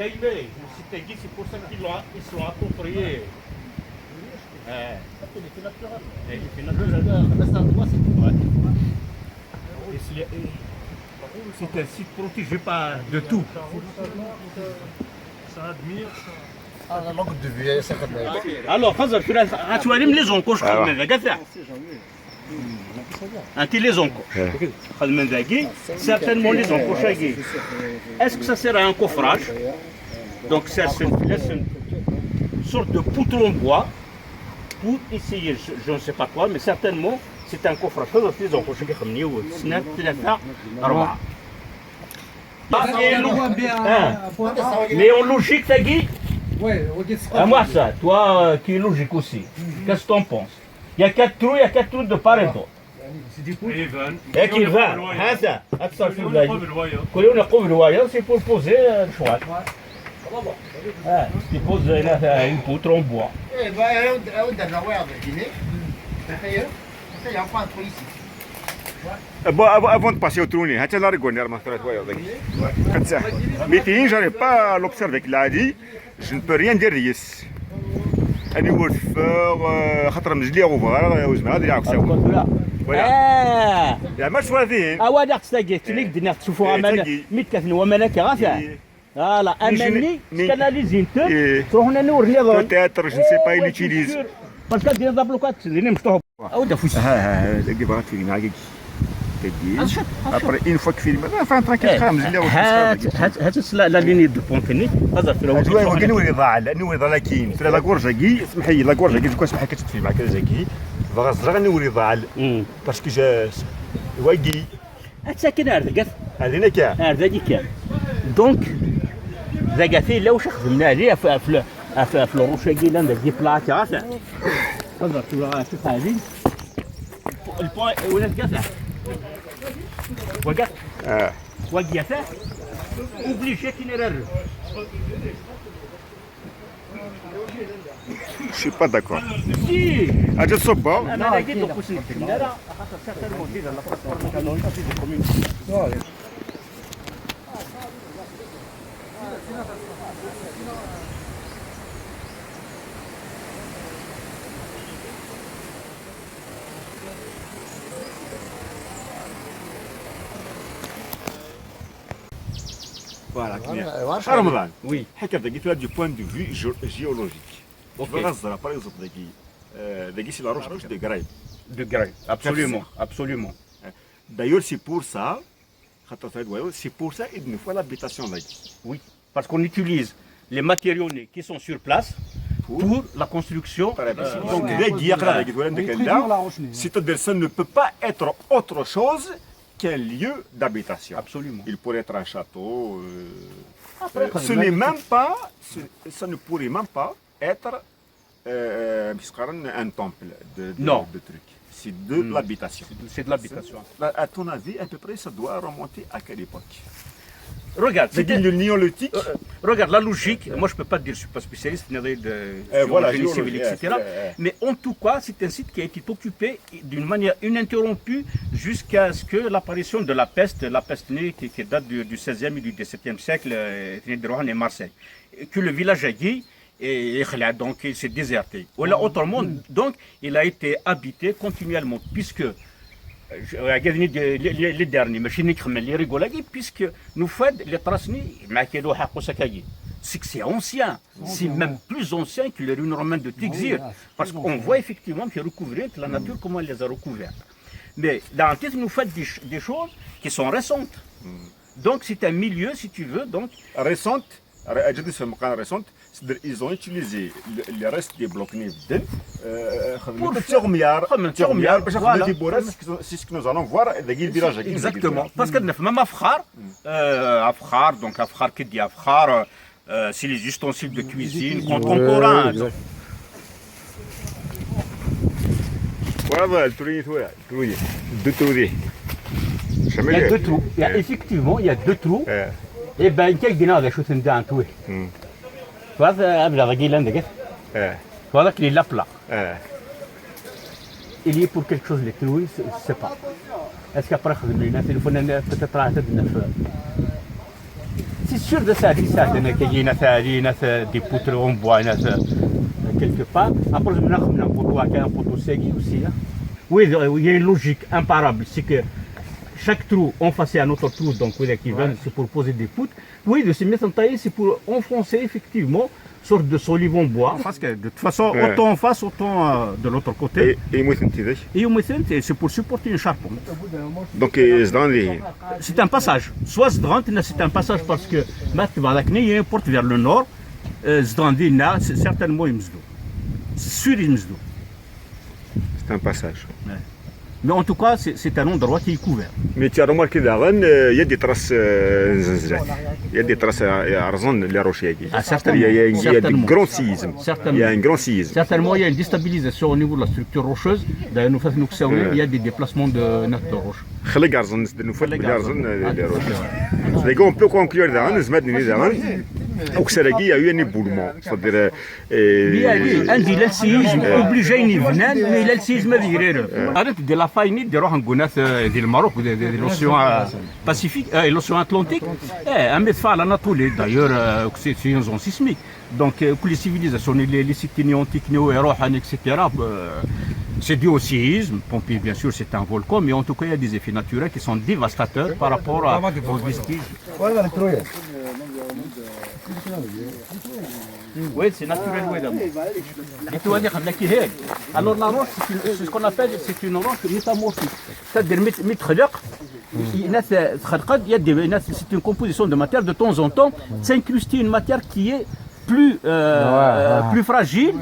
c'est pour ça qu'ils se l'ont approprié. C'est un site protégé pas de tout. Ça admire. Alors, tu as les oncos, je crois, les oncos. Certainement les oncos. Est-ce que ça sert à un coffrage? Donc, c'est une sorte de poutre en bois pour essayer, je ne sais pas quoi, mais certainement, c'est un coffrage. Mais en logique, t'as dit? Moi ça, toi qui est logique aussi. Qu'est-ce que tu en penses? Il y a 4 trous de part et d'autre. Et qu'il va, c'est pour poser le choix. Tu poses une poutre en bois. Bon, avant de passer au trou, j'arrive pas à l'observer. Il a dit, je ne peux rien dire. أنا وفاء خاطر مجلي غوفار وزنا هذا يعكس يا ما شوادين أوادع تلاقيت ليك دنا تشوفوا أمانة متكثن ومنك غافع فوالا أماني سكاناليزين تروح هنا نور لي ضل peut-être je ne sais pas il utilise باسكو دير دابلوكات اللي مفتوح أودا فوش ها دقي بغات فيلم معاك après une fois que film enfin tranquille خامس اللي هات لا ليني دو بونتيني هذا في الوقت هو كنوري ضاع نوري ضاع كاين في لا كورجا كي اسمح لي لا كورجا كي كون سمح كتفي معك زكي فغزرا نوري ضاع باسكو جا واقي ساكن هذا هذينا كاع هذا كاع دونك ذاك فيه لو خدمنا عليه في الروشه كيلا ندير بلاصه عارفه تقدر تشوف هذه البوين ولا تقطع وقت وقيته obligé qu'il n'erreur. Je suis pas d'accord. Si. Ah, je sais pas. Voilà, Ramadan. Oui. Du point de vue géologique. Par exemple, c'est la roche de Graï. De Graï, absolument, absolument. D'ailleurs, c'est pour ça qu'il nous faut l'habitation là. Oui, parce qu'on utilise les matériaux qui sont sur place pour la construction. Donc, c'est-à-dire ça ne peut pas être autre chose qu'un lieu d'habitation. Absolument. Il pourrait être un château. Ce n'est même pas, ça ne pourrait même pas être un temple de trucs. C'est de l'habitation. C'est de l'habitation. À ton avis, à peu près, ça doit remonter à quelle époque? Regarde, c'est le néolithique. Regarde, la logique, moi je ne peux pas te dire, je ne suis pas spécialiste de génie civil, etc. Mais en tout cas, c'est un site qui a été occupé d'une manière ininterrompue jusqu'à ce que l'apparition de la peste née qui date du XVIe et du XVIIe siècle, et Marseille. Que le village a dit, et donc il s'est déserté. Autrement, donc il a été habité continuellement, puisque les derniers, puisque nous faisons les tracés, c'est que c'est ancien, c'est même plus ancien que les ruines romaines de Tixir, parce qu'on voit effectivement qu'il recouvrait la nature, comment elle les a recouvertes. Mais dans la tête, nous faisons des choses qui sont récentes. Donc c'est un milieu, si tu veux, donc récente. Ils ont utilisé les restes des blocs nefs pour c'est ce que nous allons voir dans le village. Exactement. Parce que même Afkhar, donc Afkhar qui dit Afkhar, c'est les ustensiles de cuisine contemporains. Voilà, deux trous. Il y a deux trous. Effectivement, il y a deux trous. Et bien, quel dîner de choses dans tout. Voilà, voilà qu'il est là plat. Il y est pour quelque chose, les trous, je ne sais pas. Est-ce qu'après, il faut peut-être c'est sûr de ça, il y a des poutres en bois, quelque part. Après, on a un poteau segui aussi. Oui, il y a une logique imparable, c'est que chaque trou, on faisait un autre trou, donc c'est pour poser des poutres. Oui, de se mettre en taille, c'est pour enfoncer effectivement une sorte de solive en bois. Parce que de toute façon, autant en face, autant de l'autre côté. Et c'est pour supporter une charpente. Donc, c'est un passage. Soit c'est un passage parce que il y a une porte vers le nord. C'est certainement Imzdou. C'est sûr Imzdou. C'est un passage. Ouais. Mais en tout cas, c'est un endroit qui est couvert. Mais tu as remarqué il y a des traces il y a des traces à Arzon, les rochers. Certainement. Il y a du grand séisme. Il y a un grand séisme. Certainement, il y a une déstabilisation au niveau de la structure rocheuse. D'ailleurs, il y a des déplacements de nattes de roche. On peut conclure il y a eu un éboulement. C'est-à-dire, il a séisme obligé mais il a séisme arrête de la faille de Maroc, de l'océan Pacifique et l'océan Atlantique. Un médecin Anatolie, d'ailleurs, c'est une zone sismique. Donc, les civilisations, les sites néantiques, etc., c'est dû au séisme. Pompier, bien sûr, c'est un volcan, mais en tout cas, il y a des effets naturels qui sont dévastateurs par rapport aux vestiges. Oui, c'est naturel, oui, d'abord. Alors, la roche, c'est ce qu'on appelle, c'est une roche métamorphique. C'est-à-dire, c'est une composition de matière de temps en temps, s'incruster une matière qui est plus fragile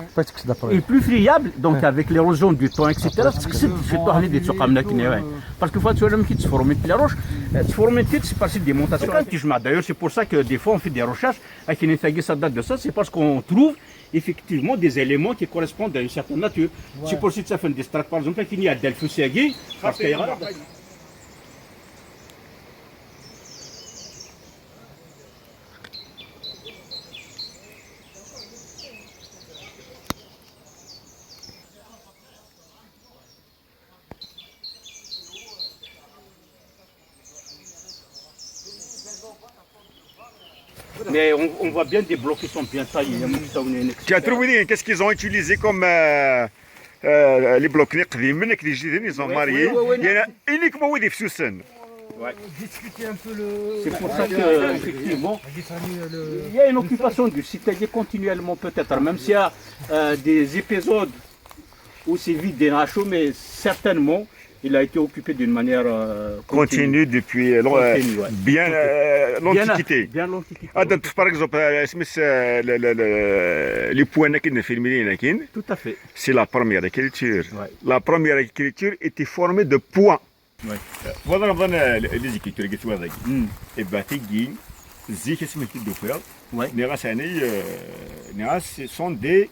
et plus friable, donc avec l'érosion du temps, etc. Parce que les roches, c'est parce que des montations. D'ailleurs, c'est pour ça que des fois on fait des recherches avec une ça date de ça, c'est parce qu'on trouve effectivement des éléments qui correspondent à une certaine nature. C'est pour ça que ça fait une distraction, par exemple, qu'il y a Delphus-Segui, parce qu'il y a mais on voit bien des blocs qui sont bien taillés. Tu as trouvé qu'est-ce qu'ils ont utilisé comme les blocs ils ont marié. Il y en a uniquement des Fsussen. C'est pour ça qu'effectivement, il y a une occupation du site continuellement peut-être, même s'il y a des épisodes où c'est vide des nachos, mais certainement, il a été occupé d'une manière continue depuis bien l'Antiquité. Bien l'Antiquité. Par exemple, les points tout à fait. C'est la première écriture. Ouais. La première écriture était formée de points. Ouais. Voilà les écritures qui sont avec. Et bien, ce sont des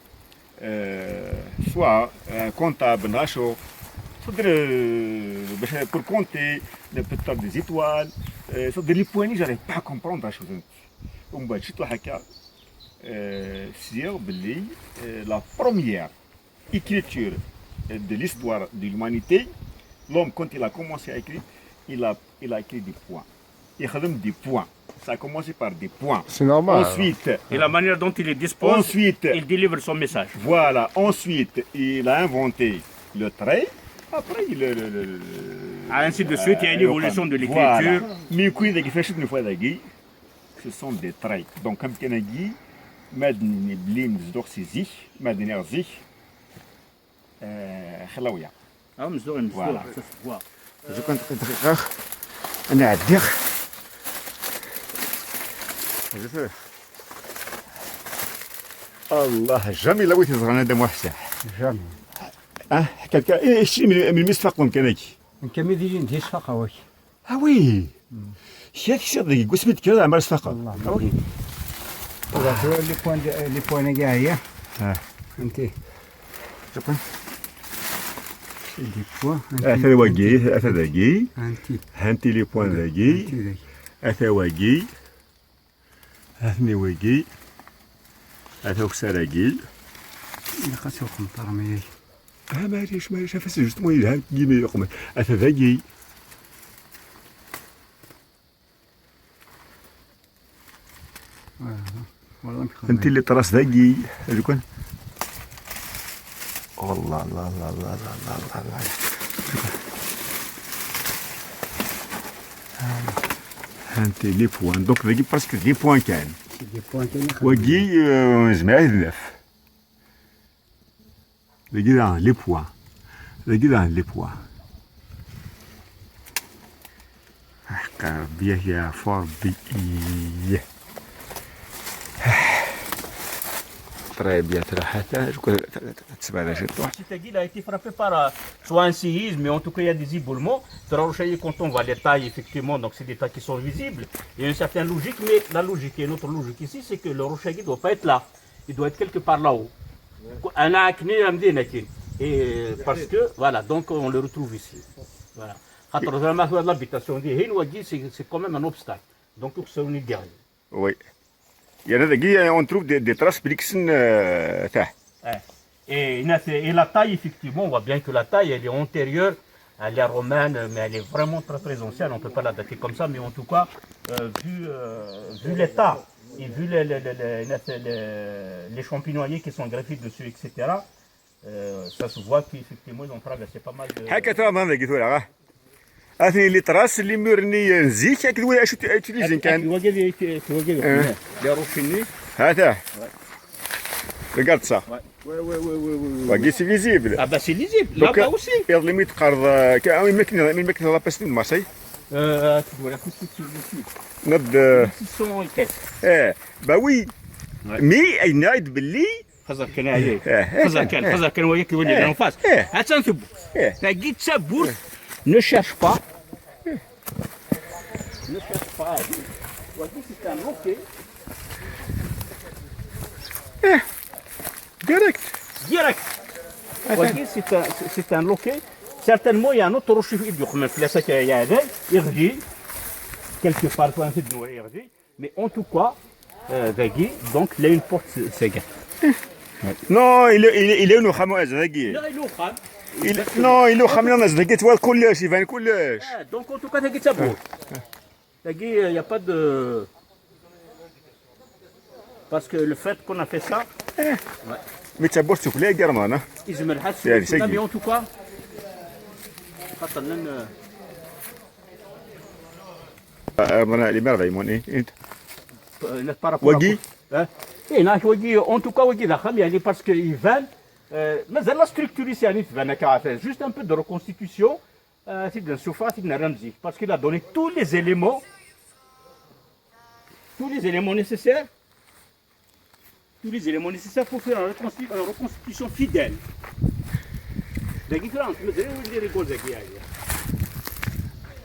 soit comptables, nachos. Pour compter peut-être des étoiles, les points, je n'arrive pas à comprendre la chose. La première écriture de l'histoire de l'humanité, l'homme, quand il a commencé à écrire, il a écrit des points. Il a des points. Ça a commencé par des points. C'est normal. Ensuite, et la manière dont il les dispose, ensuite, il délivre son message. Voilà. Ensuite, il a inventé le trait. Après, ainsi de suite, il y a une évolution de l'écriture. Mais ce sont des traits. Donc, comme tu as dit, Allah, jamais la voix de moi. Jamais. Quelqu'un اشتري من المسفق كناكي كم يجي ندير فقه واش وي شيك شدي قسمت كذا عمر سفقه وي لي بوين كاع هي فهمتي شوف لي بوين هذا واقي هذا ذاكي هانتي لي بوين ذاكي هذا واقي هذني واقي هذا وسراقي خاصو قنطر مي معليش فاس جوستمون يلها كيما يقوم انت اللي طراس ذاكي شكون والله الله الله الله الله الله الله انت لي بوان دونك ذاكي برسك لي بوان كان دي بوان كاين وكي جماعة النف ذاكي لي بوان ذاكي لي بوان حقا ربي يا فور بي Très bien, Il a été frappé par soit un séisme, mais en tout cas il y a des éboulements. Quand on voit les tailles, effectivement, donc c'est des tailles qui sont visibles. Il y a une certaine logique, mais la logique, et notre logique ici, c'est que le rocher ne doit pas être là. Il doit être quelque part là-haut. Et parce que, voilà, donc on le retrouve ici. Voilà. L'habitation c'est quand même un obstacle. Donc c'est une guerre. Oui. On trouve des traces Brixen. Et la taille, effectivement, on voit bien que la taille, elle est antérieure à l'ère romaine, mais elle est vraiment très très ancienne. On ne peut pas la dater comme ça, mais en tout cas, vu l'état et vu les champignonniers qui sont greffés dessus, etc., ça se voit qu'effectivement, ils ont traversé pas mal de... أثني اللي تراس اللي مورني نزيك هاك الولا شو تليزين كان هذا ريغارد سا واقي سي فيزيبل Ah bah c'est lisible, là-bas aussi. يضل ميت قرض كاين ماكينه لا باستين ماسي نض 600 et quelques. با وي مي اي نايد باللي خزر كان عليه خزر كان وياك يولي en face. Attends, t'as dit ça bourse. Ne cherche pas. Ne cherche pas. Voici, c'est un loquet. Direct. Direct. Voici, c'est un loquet. Certainement, il y a un autre rocher. Il y a un irgi. Quelque part, mais en tout cas, donc, il y a une porte, c'est gars. Non, il est où, Hamouz, Zagui? Là, il est au Kham. Non, il est où, Hamouz, Zagui, tu vois, كلش, il va كلش. Donc, en tout cas, c'est ça beau. Il n'y a pas de... Parce que le fait qu'on a fait ça... Mais tu as beau souffler, German, hein? Ils me le mais en tout cas... Les merveilles, mon est. Par rapport Wagui? En tout cas, Wagui, parce qu'ils veulent... Mais la structure ici, juste un peu de reconstitution. C'est de surface, parce qu'il a donné tous les éléments nécessaires. Tous les éléments nécessaires pour faire une reconstitution fidèle.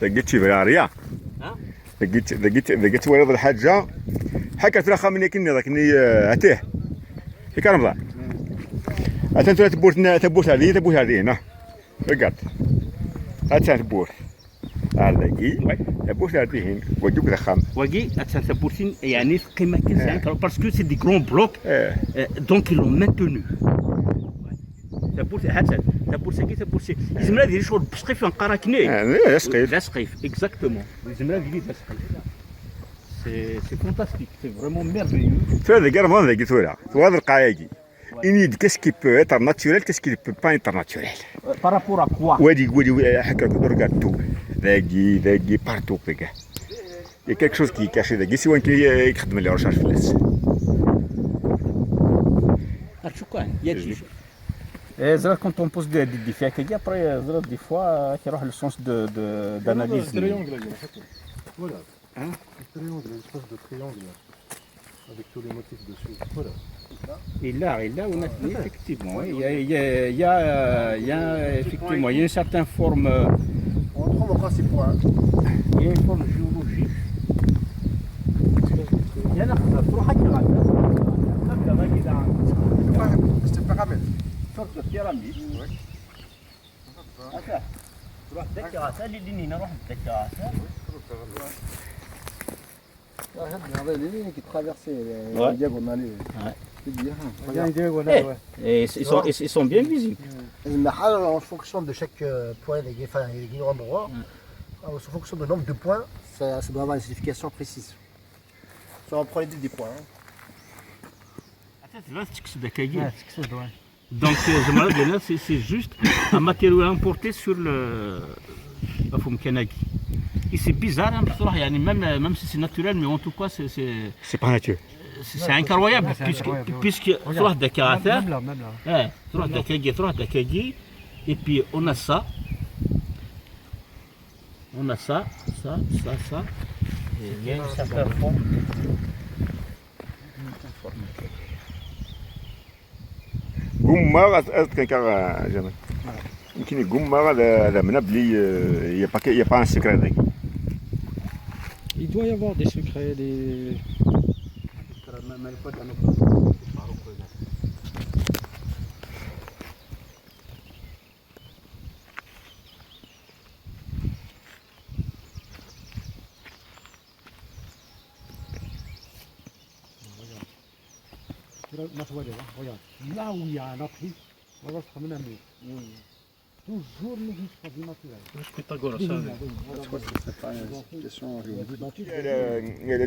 لقيت براريا لقيت ولد الحاجه حكت لها خامني كني ذاكني اتيه في كرمضه اتنت تبوت هذه هنا رقد اتنت تبوت هذاكي تبوت هذه هنا وجوك دخام وجي اتنت تبوتين يعني قيمه كنسان parce que c'est des grands blocs donc ils l'ont maintenu تبوت يزمنا ديال شغل بسقيف نقراكني لا سقيف exactement يزمنا ديال سقيف c'est fantastique, c'est vraiment merveilleux. Tu vois, les gars, moi, tu vois, le Kaïgi. Qu'est-ce qui peut être naturel, qu'est-ce qui ne peut pas être naturel? Par rapport à quoi? Oui, regarde tout. Des partout, les gars. Il y a quelque chose qui est caché. Si on écrit les recherches, il y a des choses. Quand on pose des défis, après, des fois, il y a le sens d'analyse. Voilà. Hein? Un triangle, une espèce de triangle avec tous les motifs dessus. Voilà. Et là, on a effectivement, il y a effectivement, il y a une certaine forme. On retrouve en principe point. Il y a une forme géologique. Il y a C'est une pyramide. Une sorte de pyramide. Oui. تروح تذكر عسى اللي نروح نتذكر عسى. Regardez les lignes qui traversaient les diagonales. C'est bien. Il y a une diagonale, ouais. Et ils sont bien visibles. En fonction de chaque point, les endroits, en fonction du nombre de points, ça doit avoir une signification précise. Ça, on prend les 10 points. Donc, j'aimerais bien, c'est juste un matériau importé sur le Kanagi. Et c'est bizarre, hein, même si c'est naturel, mais en tout cas, C'est pas nature. c'est incroyable, puisque trois de caractère, Même là. trois de Kagi, et puis on a ça, ça, et il y a une certaine forme. قمة كان كار جمال يمكن قمة هذا من بلي يا با ان سيكريت هذاك Il doit y avoir des secrets, des... Regarde, là où il y a un appui, on va se ramener un mur. Toujours le risque du naturel.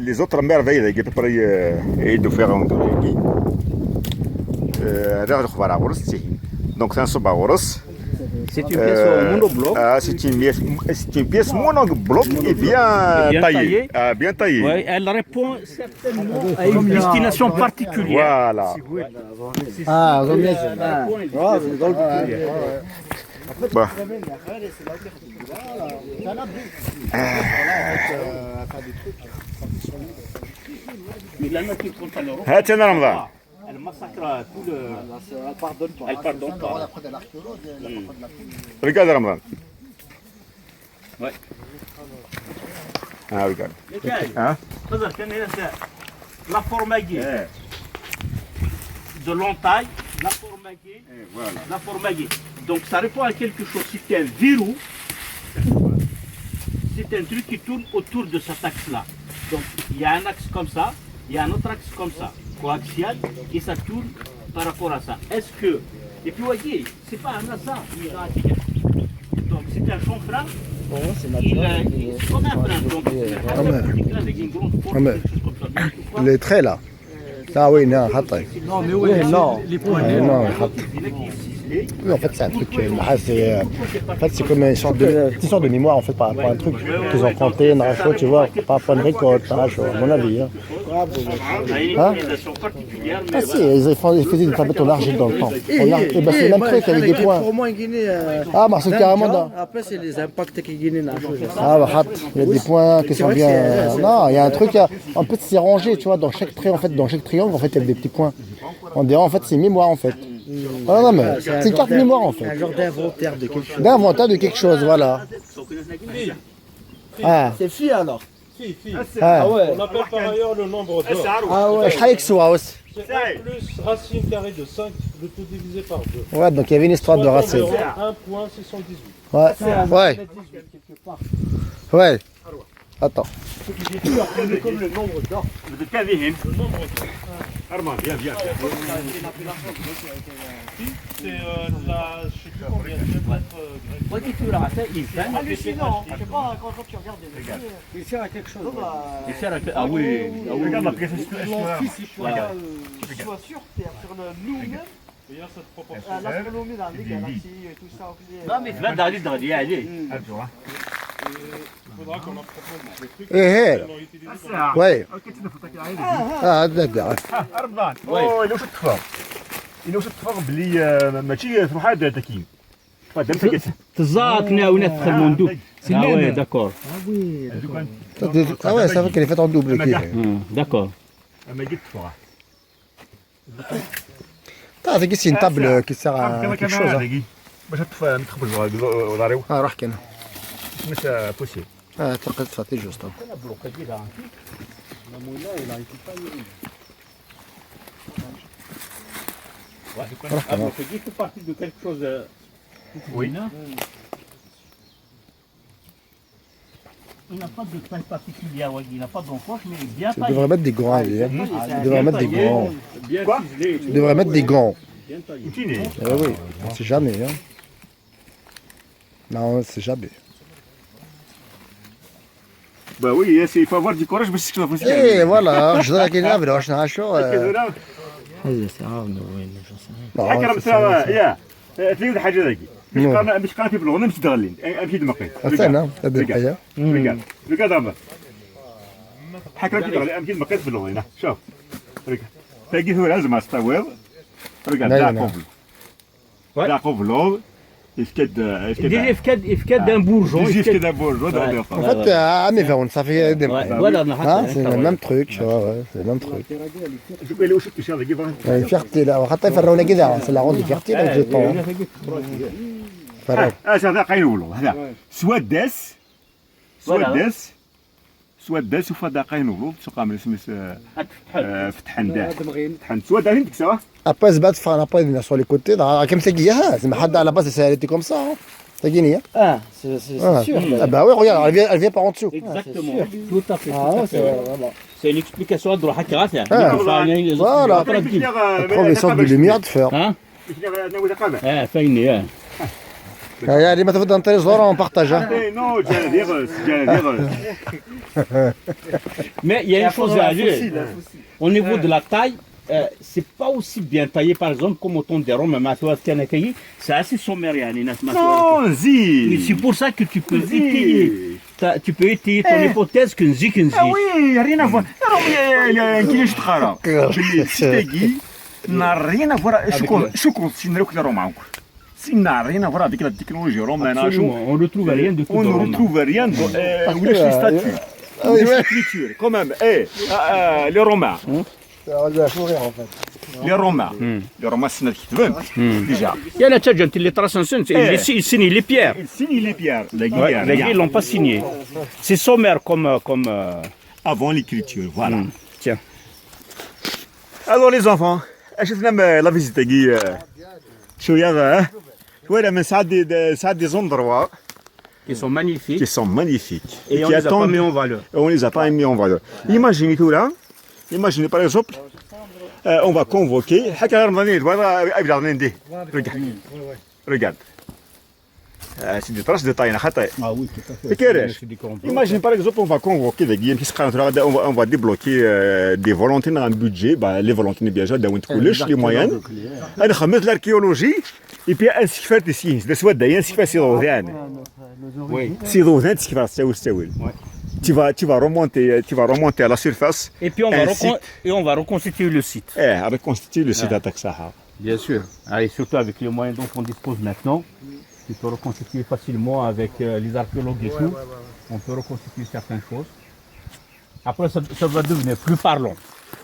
Les autres merveilles qui peuvent يدوا فيها هذا الخبار عورس donc c'est un sobaurus. C'est une pièce en monobloc. C'est une pièce monobloc et bien taillée. Bien taillée. Ouais, elle répond certainement à une destination particulière. Voilà. Ah, Bah. Mais la nature, quand elle reprend, هات انا رمضان. elle massacre tout le... Elle pardonne pas. Regarde رمضان. Ouais. Ah regarde. Hein? La formaguée de l'entaille, la formaguée, Voilà. la formaguée. Donc ça répond à quelque chose. C'est un verrou, c'est un truc qui tourne autour de cet axe-là. Donc il y a un axe comme ça, il y a un autre axe comme ça, coaxial, et ça tourne par rapport à ça. Est-ce que... Et puis voyez, c'est pas un hasard. Donc c'est un chanfrein. C'est comme un frein. Donc avec une grande force, quelque chose comme ça. Les traits là. Ah oui, non, attends. Non, mais oui, les poignets. Non, oui, en fait, c'est un truc. C'est comme une sorte de mémoire en fait par rapport à un truc qu'ils ont compté, une rachot, tu vois, par rapport à une récolte, un rachot, à mon avis. Hein. Une organisation particulière, mais Ah si, ils faisaient des tablettes en argile dans le temps. Et ben, c'est le même truc avec des points. Pour moi, en Guinée, Ah, bah c'est carrément dans. après, c'est les impacts qui Guinée n'a changé. Ah, bah, il y a des points qui sont bien. Non, il y a un truc, en fait, c'est rangé, tu vois, dans chaque trait, en fait, dans chaque triangle, en fait, il y a des petits points. On dirait, en fait, c'est une mémoire, en fait. Ah, non, mais c'est une carte mémoire, en fait. Un genre d'inventaire de quelque chose. D'inventaire de quelque chose, voilà. Ah, C'est fille alors. ah ouais. On appelle par ailleurs le nombre d'or. Ah ouais. Je travaille avec Soura aussi. C'est 1 plus racine carrée de 5, le tout divisé par 2. Ouais, donc il y avait une histoire de racine. 1.618. Ouais, ouais. Attends. Comme le nombre d'or. de Kavihin. Armand, viens, viens. C'est la, je sais plus combien de mètres Pas du tout, là, il fait. Hallucinant. Je sais pas, quand tu regardes des vidéos, il sert à quelque chose. Il sert à... Ah oui, Regarde la pièce Sois sur Terre, sur le nous-mêmes, il y a cette proportion. l'astronomie dans les galaxies et tout ça. Non, mais là, dans les allées. Il faudra qu'on approfondisse les trucs. ايه Ils l'ont utilisé pour هي وي اه ده رمضان اوه لو شفت تفاهم لو شفت تفاهم بلي ماشي تروح هذا تكييم فهمت تزاتنا ونفخ المندوب. Ah ouais, d'accord. Ah ouais, c'est vrai qu'elle est faite en double. D'accord. ما قلت تفاهم C'est une table qui sert à quelque chose. Hein. باش تفاهم تخبز ضاريو Ah, راح كنا. مش بوسيبل Ah, تقدر تفاتي juste. fait partie de quelque chose. Oui. Il n'a pas de taille particulière, il n'a pas d'encoche, mais il est bien Tu taillé. devrais mettre des gants. Tu devrais mettre des gants. Bien Quoi ciselé. Tu devrais mettre des gants. Bien taillé. Ah oui, on sait jamais. Hein. Non, on sait jamais. Bah oui, il faut avoir du courage parce que ça Et voilà, je dois qu'il y ait un chaud. هذا ساعة وين شو Non, اكرم c'est- سوا يا تلاقي الحاجه ذاك مش قانتي بالغنى مش تغلين امشي دمقي استنى هذه الحياة رجال رجال ضربه حكرا تغلي امشي دمقي في الغنى شوف رجال تلاقي هو لازم استوعب رجال لا، لا. لا داقو في اللوب يفكد Déjà, ifkad d'un bourgeon. يجي كده بورجو En fait, à Méverne, ça fait des Voilà, Hein, c'est le même truc, ouais, c'est le même truc. شوف اللي وش الشهر كيف Une fierté là, وحتى يفرقونا كذا، c'est la ronde de fierté avec le temps. فرق. هذا قاينولو هذا سواداس سواداس وفدا قاينولو سوق من سمس فتحان دا فتحان سواداس انت سوا Après, se battre, faire un après, venir sur les côtés, comme c'est qu'il y a, c'est à la base, elle était comme ça. Hein. C'est Guinée. Ah, c'est sûr. Ah bah ouais, regarde, elle vient par en dessous. Exactement. Tout à fait. Ah ouais, c'est vraiment. C'est une explication à droit. Voilà. Progression de lumière de fer. Hein? Ah, fine. Allez, ما تفضل انت زهره on partage. Hein. نو جا فيروس Mais il y a une chose à dire. Au niveau de la taille, c'est pas aussi bien taillé, par exemple, comme au ton des Roms, c'est assez sommaire. نو زي C'est pour ça que tu peux étayer. Tu peux étayer ton hypothèse qu'un zik, un zik. وي رينا فوا كاينش تخرا تيجي نارينا فوا شكون سينروك لا رومانك سينارينا فوا هذيك التكنولوجيا روم انا شو Absolument, on ne trouve rien de tout on dans ne le retrouve rien ولاش لي ستاتيو ولاش l'écriture quand même les romains les romains السنه كيتبان ديجا Il y en a déjà qui les tracent en scène, ils signent les pierres. signe les pierres Les gars, ils l'ont pas signé. C'est sommaire comme avant l'écriture voilà Tiens. alors les enfants شفنا لا فيزيت كي شويه voilà mais ça des endroits Ils sont magnifiques. qui sont magnifiques Et on qui les a pas attendent mis en valeur. on les a pas mis en valeur. Imaginez tout là. Imaginez par exemple, on va convoquer. Regarde. C'est des traces de taille. Ah oui, tout à fait. Imagine par exemple, on va convoquer des guillemets, on va débloquer des volontaires dans un budget. Les volontaires, bien sûr, les moyens. On va l'archéologie et puis on va faire des signes. Des soit d'ailleurs, on va faire Oui. c'est rodin, ce qui va se tu vas remonter à la surface. Et puis on va reconstituer le site. Reconstituer le site d'Attaque Sahara. Bien sûr. Allez, surtout avec les moyens dont on dispose maintenant, tu peux reconstituer facilement avec les archéologues et tout. On peut reconstituer certaines choses. Après, ça va devenir plus parlant.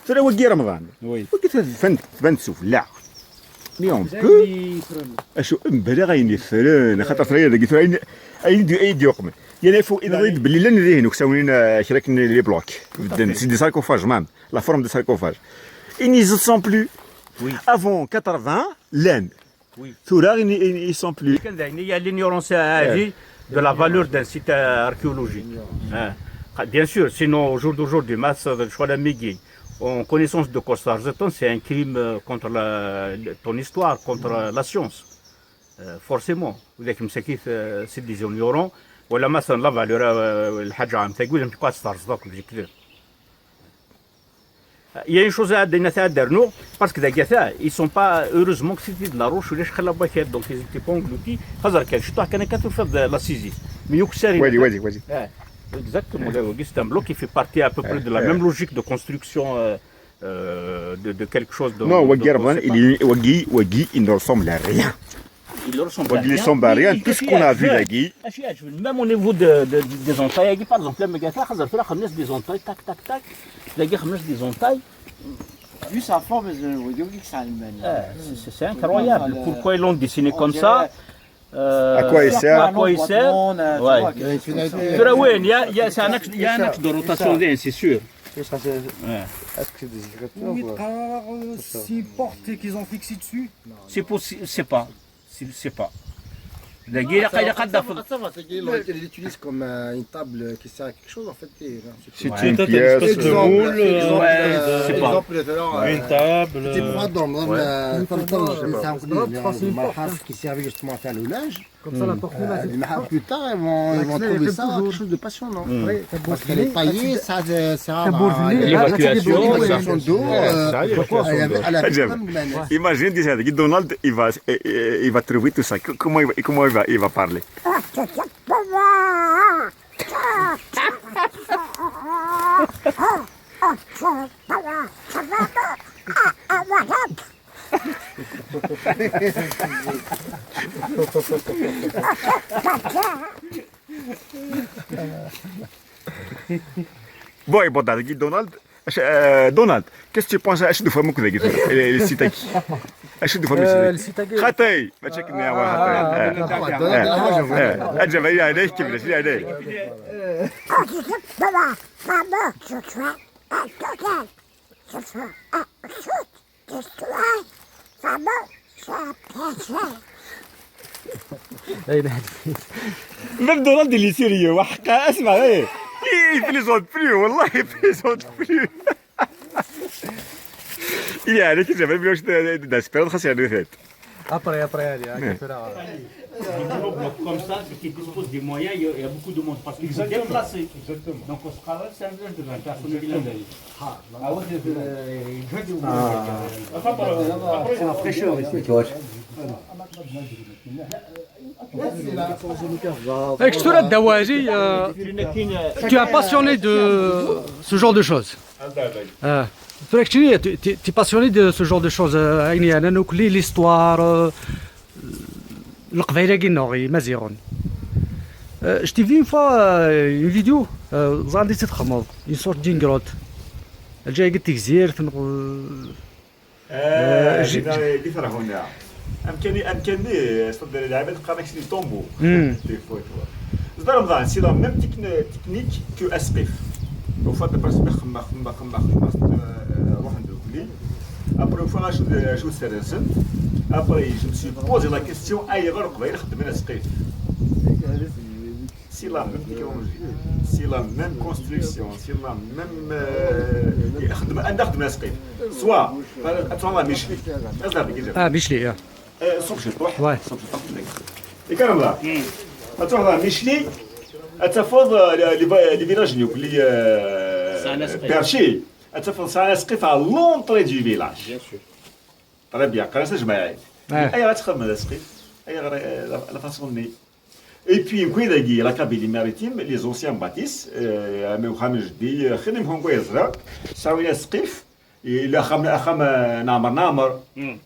C'est le Wagir Ramadan. Oui. فن تشوف لا مي اون بو اشو امبلا غاين يفرن خاطر فريا لقيت اي ديوقم يعني فو اذا غيد باللي لن ذهن وكساونين شراك لي بلوك سي دي ساركوفاج مام لا فورم دي ساركوفاج ils ne sont plus Oui. avant 80 laine Oui. ثورا ils sont plus Il y a l'ignorance à agir de la valeur d'un site archéologique. Hein. Bien sûr, sinon au jour d'aujourd'hui, en connaissance de Costa Arzeton, c'est un crime contre ton histoire, contre la science. Forcément. Vous êtes c'est des ignorants. Voilà, مثلا la valeur, الحاجة عم تقول أنت قاعد تسترزق بذكر. Il y a une chose à dire, parce que les gars, ils ne sont pas, heureusement que c'était de la roche, donc ils n'étaient pas engloutis. Je t'ai fait de la saisie. Mais vas-y. Exactement, c'est un bloc qui fait partie à peu près de la même logique de construction de quelque chose. Non, Wagui, il ne ressemble à rien. Il ne ressemble à Il ne ressemble à rien. Tout ce qu'on a vu, Wagui. Même au niveau des entailles, par exemple, des entailles, tac, des entailles. Vu sa forme, c'est allemand. C'est incroyable. Pourquoi ils l'ont dessiné comme ça? À quoi il sert? À quoi il sert? Ouais. Il y a un axe de rotation, c'est sûr. Est-ce que c'est des écritures Oui, six portes qu'ils ont fixées dessus. C'est possible, c'est pas. Il l'utilise comme une table qui sert à quelque chose en fait. C'est une Peut-être une pièce. espèce de moule, Une table. C'est pour dans qui servait justement à faire le linge. Comme ça, la tortue, plus tard, ils vont trouver ça quelque chose de passionnant. Parce qu'elle est taillée, ça sert à l'évacuation d'eau. Imagine, disait Donald, il va trouver tout ça. Comment il va parler? Bon, Donald, Donald, qu'est-ce que tu penses à de fameux que les Sitaki? أشد فمسي خطي ما تشكني يا واحد أجمع عليك كيف ليش عليك même Donald il est sérieux وحقا اسمع ايه يبليزون بلو والله يبليزون بلو Il est allé que j'avais vu d'espérer de chasser le fait. Après, allez, comme ça, qui dispose des moyens, il y a beaucoup de monde parce qu'ils sont déplacés. Donc on se travaille, c'est un village de 20 personnes. c'est la fraîcheur ici. Avec Stoura Dawaji, tu es passionné de ce genre de choses. Tu es passionné de ce genre de choses. L'histoire, le Kvaïraginori, Maziron. Je t'ai vu une fois une vidéo, une sorte d'ingrotte. Elle a dit que tu أمكاني صدر العباد قام يشري طومبو c'est la même technique que Asqif au fait de passer خمّا روح عند الكلي après une fois je me suis renseigné après je me suis posé la question أي غير قبيل خدمنا Asqif c'est la même technologie c'est la même construction c'est la même نخدم Asqif soit أتوقع مشلي مشلي صوب شطوح صوب شطوح كان الله تروح ميشلي اتفوض لي فيلاج نيوك لي بيرشي اتفوض ساعه سقيف على لونطري دو فيلاج طري بيان قراصه جماعات اي غتخدم هذا سقيف اي لا فاسون ني اي بي كويداكي لا كابيلي ماريتيم لي زونسيان باتيس مي خامج دي خدمهم كويزرا ساوي سقيف إلا أخم نامر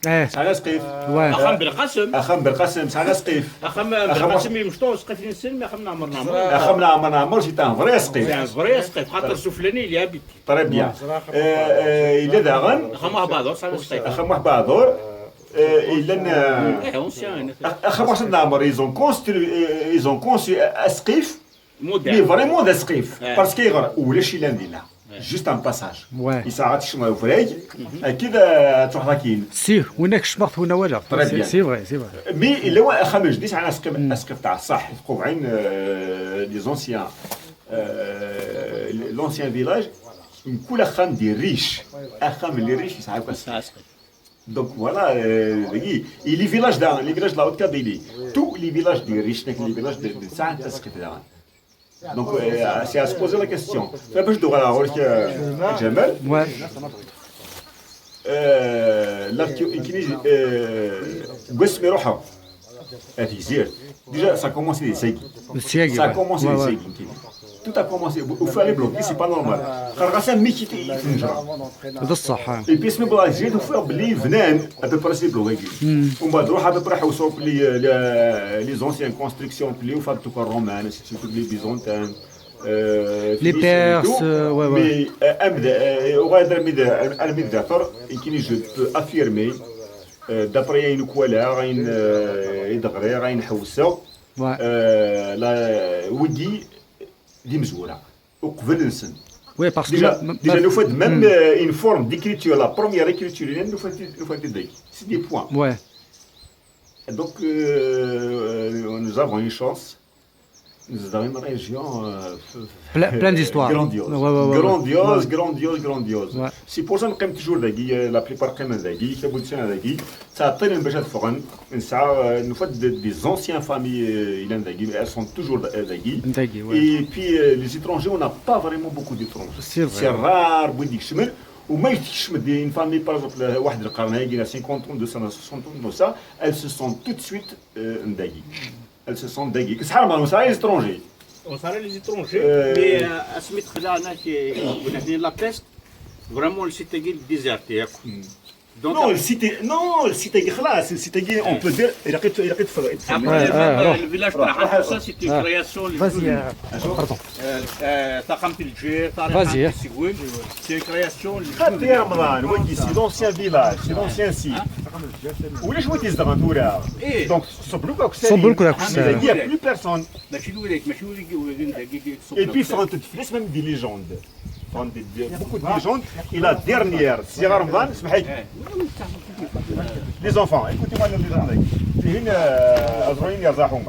سعنا سقيف أخم بالقسم سعنا سقيف أخم بالقسم يمشطو سقيف ينسلم أخم نامر أخم نامر سي تان فري سقيف سي فري سقيف خاطر سفلاني اللي هابط طري بيان إلا داغن أخم واحد بعضور سعنا سقيف أخم واحد بعضور إلا أخم واحد نامر ils ont conçu أسقيف mais vraiment d'Asqif parce qu'il ولا شي لاندينا juste un passage. Ouais. يساعد شنو فريق كذا تروح راكين. سي وينك شمرت وين وجه. سي فري سي فري. مي اللي هو خمج ديش على اسقف تاع الصح يفقوا عين لي زونسيان لونسيان فيلاج كل خام دي ريش اخام اللي ريش يساعدوا السقف. Donc voilà, les villages de la Haute-Kabylie, tous les villages des riches, les villages de Saint-Asqif. Donc, c'est à se poser la question. Tu as besoin de la roche Jamel. Ouais. Déjà, ça a commencé des Seigis. Ça a commencé des Seigis. Tout a commencé. Il faut aller bloquer, c'est pas normal. Khargassa Mikiti Finjra. Et puis, ce que j'ai fait, il faut aller venir à peu près bloquer. On va droit à peu près les anciennes constructions, les fabtuka romanes, surtout les byzantins. Les Perses, ouais. Mais je peux affirmer, d'après une couleur, une hydrère, une haussa, la Widi d'Imzoura, au Kvelensen. Oui, parce que. Déjà, nous faisons même une forme d'écriture, la première écriture, nous faisons des c'est des points. Ouais. Donc, nous avons une chance. Nous avons une région plein d'histoires. Grandiose. Grandiose. Ouais. C'est pour ça que toujours la plupart des anciennes familles, elles sont toujours d'Agui. Et puis les étrangers, on n'a pas vraiment beaucoup d'étrangers. C'est rare, ou même une famille, par exemple, 50 ans, 200 ans, 60 ans, elles se sentent tout de suite d'Agui. Elles se sentent d'Agui. C'est rare, on s'arrête les étrangers. On s'arrête les étrangers, mais à ce moment-là, on a la peste, vraiment le site est déserté. Non, le site est خلاص, le site est, on peut dire, il a après, le village de ça, c'est une création. Vas-y, pardon. Vas-y. C'est une création. c'est l'ancien village, c'est l'ancien site. ولاش بغيتي يزدغن تورا دونك صبلوك داك السنه il y a plus personne et puis فرانت تفلس même des légendes beaucoup de légendes et la dernière صغار رمضان اسمح لي les enfants écoutez-moi les légendes فيهن أزرعين يرزاحون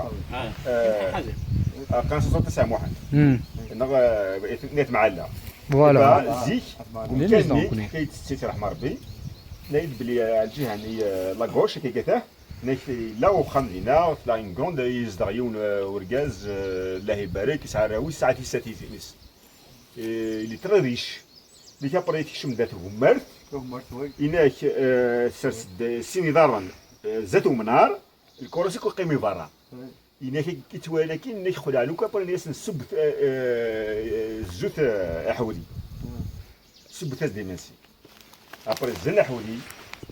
كان 99 واحد نيت معلة فوالا زيك وكان حكاية السيتي رحمة ربي نايد بلي الجهه اللي لاكوش كي قالته لا وخمدينا طلع اون كروند يزدغيون وركاز الله يبارك يسعى راوي ساعات يستاتيزينيس اللي ترى ريش اللي كابري تكشم ذات همرت إناك سيني دارا زاتو منار الكورسي كو قيمي برا إناك كتوانا كي إناك خدع لو كابري ناس نسب زوت أحولي سب تاز ديمانسي après زنا حولي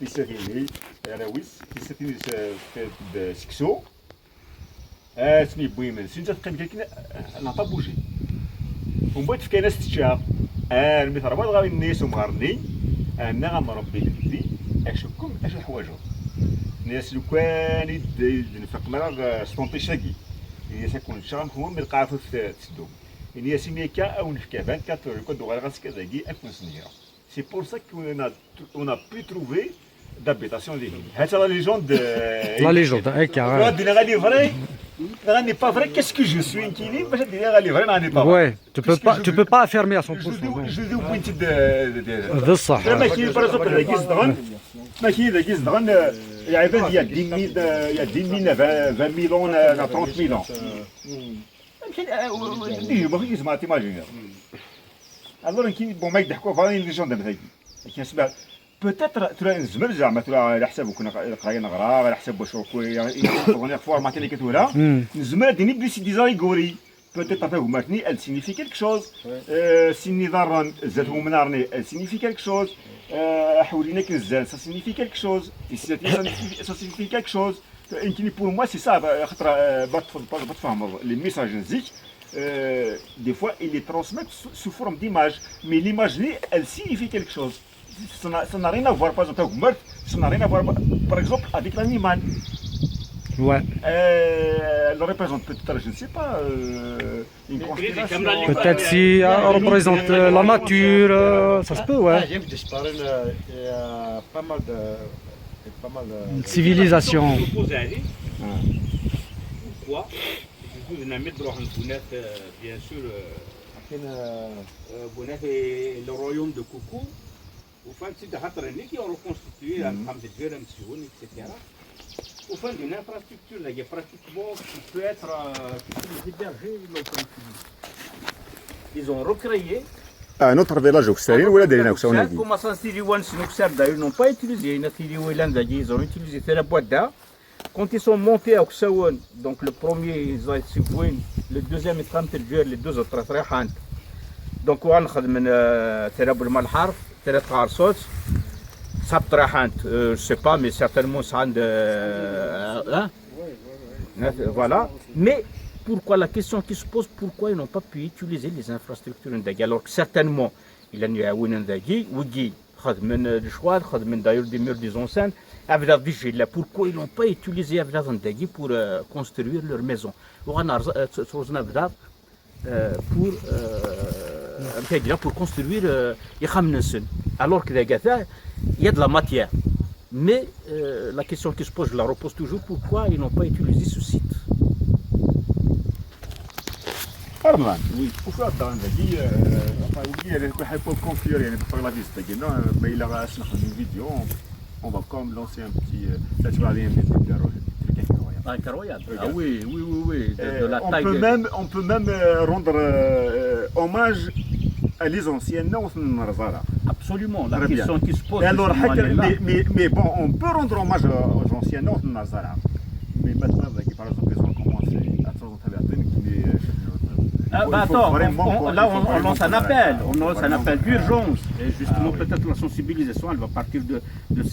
تيساتيني راويس تيساتيني سكسو اسمي بويمن سنت تقيم كنا نعطا بوجي ومن بعد فكانا ستشاب المثل ربط غادي الناس ومغرني انا غنربي بنتي اشكم اش حوايجو الناس لو كان ينفق مرا سطونطي شاكي هي سيكون شغل هو من القافه تسدوم هي سيميكا او نفكا 24 كود غير غاسكا داكي اكون سنيرا. C'est pour ça qu'on a pu trouver d'habitation des villes. C'est la légende. La légende, n'est pas vrai. Qu'est-ce que je suis inquiné? n'est pas vrai. Ouais, tu peux pas affirmer à 100%. Je dis au point de ça. Par exemple, il y a 10 000, 20 000 ans, 30 000 ans. Alors, bon, mec, d'accord, voilà une légende de peut-être tu as une zmel زعما tu as على حساب كنا قرايه نقرا على حساب شوكوي يعني فورما كاين اللي كتورا الزمل ديني بليس ديزايغوري peut-être après vous elle signifie quelque chose سيني ضرن زاتو منارني elle signifie quelque chose حولينا كنزان ça signifie quelque chose ça signifie quelque chose يمكن pour moi c'est ça خاطر بتفهم les messages نزيك des fois, ils les transmettent sous forme d'image, mais l'image, elle signifie quelque chose. Ça n'a rien à voir, par exemple, meurtre, ça n'a rien à voir, par exemple, avec l'animal. Ouais. Elle représente peut-être, je ne sais pas, une constellation. Peut-être si elle représente la nature, ça se peut, ouais. Il y a pas mal de civilisation. Pourquoi? Nous avons bien sûr le royaume de Koukou, qui ont reconstitué etc. Au fond d'une infrastructure, il y a pratiquement qui peut être hébergé. Ils ont recréé. Un autre village auxiliaire, ou la dernière Comment ça se dit, ils n'ont pas utilisé, ils ont utilisé la boîte d'art. Quand ils sont montés à Oksawan, donc le premier, ils ont été le deuxième, les deux autres, donc on a fait je sais pas, mais certainement ça voilà. Mais pourquoi la question qui se pose, pourquoi ils n'ont pas pu utiliser les infrastructures alors que certainement, il y a d'ailleurs des murs des enceintes. Pourquoi ils n'ont pas utilisé Avladandagi pour construire leur maison? Pour construire alors qu'il y a de la matière. Mais la question qui se pose, je la repose toujours, pourquoi ils n'ont pas utilisé ce site? رمضان وفي الدار ذاكي ولي كل حاجه بور كونفيور يعني بور لا فيزيت تاعنا ما الا غاش نخدم فيديو اون فا كوم لونسي ان بتي لا تبع لي Incroyable. Ah oui, oui, oui, oui. De la taille on peut même rendre hommage à les anciens noms de Narzara. Absolument. La question qui se pose. Alors, mais bon, on peut rendre hommage aux anciens noms de Narzara. Mais maintenant, par exemple, ils ont commencé à attends, là on lance un appel, d'urgence. Et justement, peut-être la sensibilisation, elle va partir de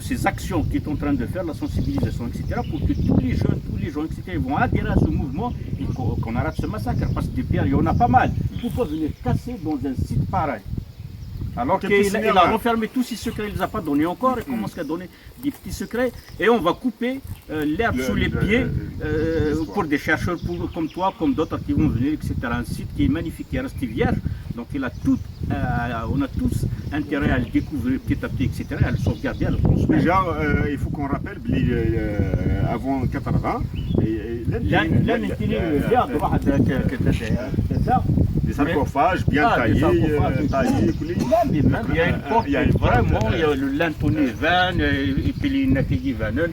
ces actions qu'il est en train de faire, la sensibilisation, etc., pour que tous les gens, etc., vont adhérer à ce mouvement et qu'on arrête ce massacre. Parce que des pierres, il y en a pas mal. Pourquoi venir casser dans un site pareil? Alors qu'il a renfermé tous ses secrets, il ne les a pas donnés encore, il commence à donner des petits secrets, et on va couper l'herbe sous les pieds pour des chercheurs comme toi, comme d'autres qui vont venir, etc. Un site qui est magnifique, qui est resté vierge, donc on a tous intérêt à le découvrir petit à petit, etc., à le sauvegarder, à le construire. Déjà, il faut qu'on rappelle, avant 80, des sarcophages bien taillés, il y a une porte, vraiment, il y a le lantonné van, et puis les nakagi vanen,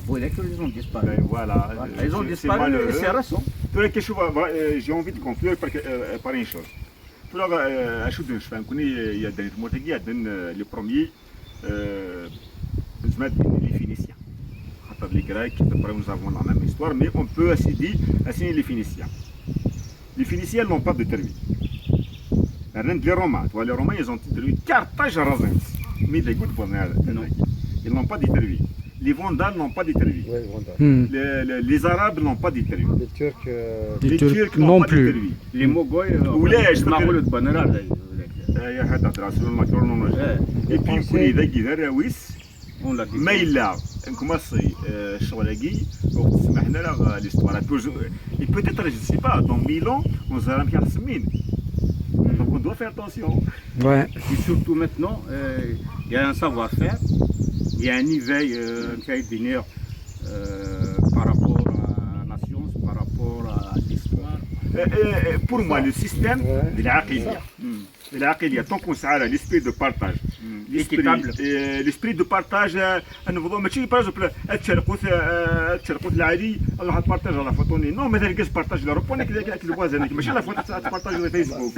ils ont disparu. Voilà. Ils ont disparu et c'est récent. J'ai envie de conclure par une chose. Il y a les premiers, les Phéniciens. Les Grecs, nous avons la même histoire, mais on peut assigner les Phéniciens. Les Phéniciens n'ont pas détruit. Les Romains, ils ont détruit Carthage à Razens. Mais ils n'ont pas détruit. Les Vandales n'ont pas détruit. Les Arabes n'ont pas détruit. Les Turcs non plus. Les Moghols, et puis ما إلا نكمصي الشغلاكي وتسمح لنا l'histoire. Et peut-être, je ne sais pas, dans 1000 ans, on sera bien semaine. Donc on doit faire attention. Ouais. Et surtout maintenant, il y a un savoir-faire, il y a un éveil qui a été venir par rapport à la science, par rapport à l'histoire. Pour moi, le système de l'Aqiliyya, tant qu'on s'arrête à l'esprit de partage, l'esprit de partage, par exemple, تشاركوا العالي الله تبارطاج على فوتوني نو ما تلقاش بارطاج لوروب وانا كذا كذا ماشي لا فوت تبارطاج على فيسبوك